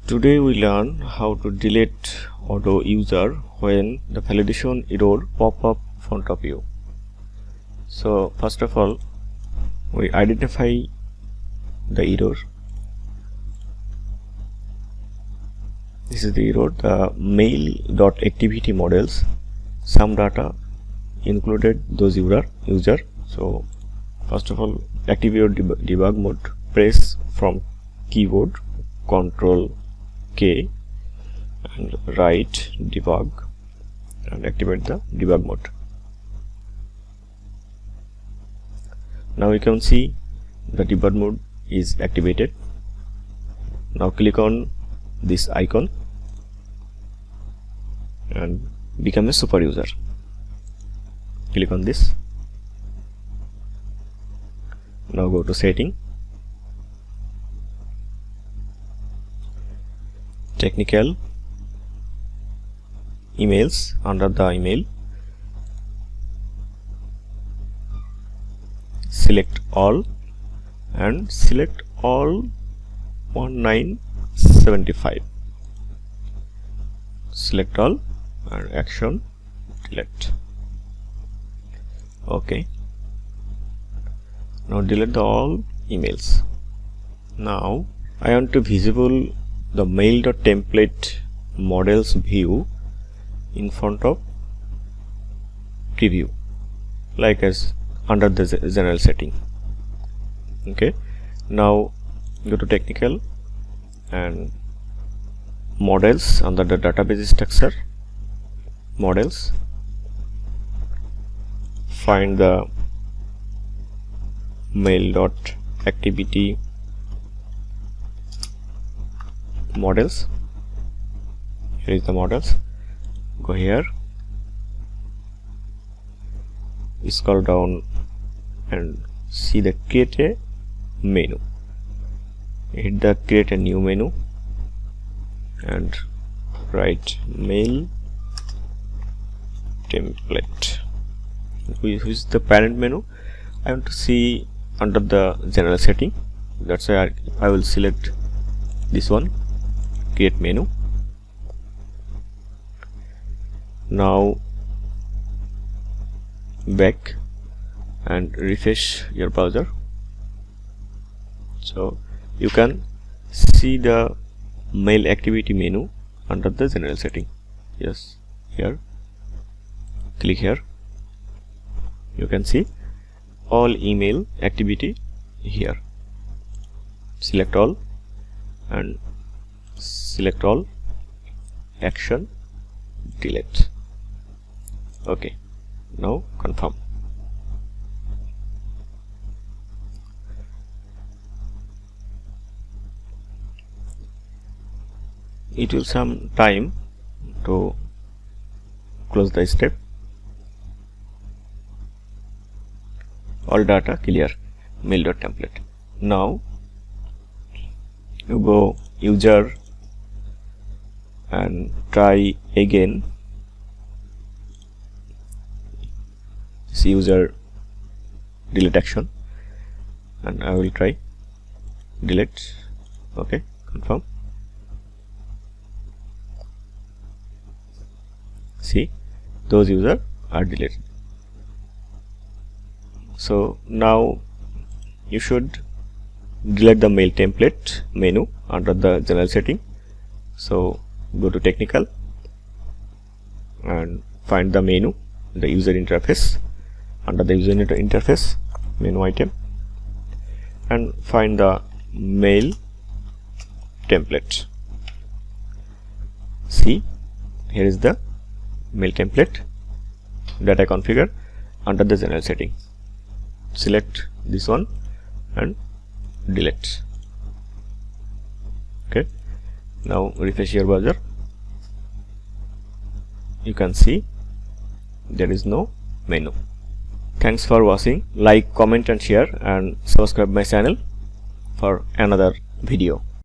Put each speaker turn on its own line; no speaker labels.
Today we learn how to delete odoo user when the validation error pop up in front of you. So first of all, we identify the error. This is the error, the mail.activity models, some data included those user. So first of all, activate your debug mode, press from keyboard Ctrl K and write debug and activate the debug mode. Now you can see the debug mode is activated. Now click on this icon and become a super user. Click on this. Now go to setting, technical, emails. Under the email, select all and select all 1975. Select all and action delete. Okay, now delete all emails. Now I want to visible the mail.template models view in front of preview, like as under the general setting. Okay, now go to technical and models. Under the database structure, models, find the mail.activity models. Here is the models. Go here, scroll down and see the create a menu. Hit the create a new menu and write mail template, which is the parent menu. I want to see under the general setting, that's why I will select this one, create menu. Now back and refresh your browser, so you can see the mail activity menu under the general setting. Yes, here, click here, you can see all email activity here. Select all and select all, action delete. Okay, now confirm. It will some time to close the step. All data clear, mail.template. Now you go user and try again. This user delete action and I will try delete. Okay, confirm. See, those users are deleted. So now you should delete the mail template menu under the general setting. So go to technical and find the menu, the user interface. Under the user interface, menu item, and find the mail template. See, here is the mail template that I configure under the general setting. Select this one and delete. Okay, now refresh your browser. You can see there is no menu. Thanks for watching. Like, comment and share and subscribe my channel for another video.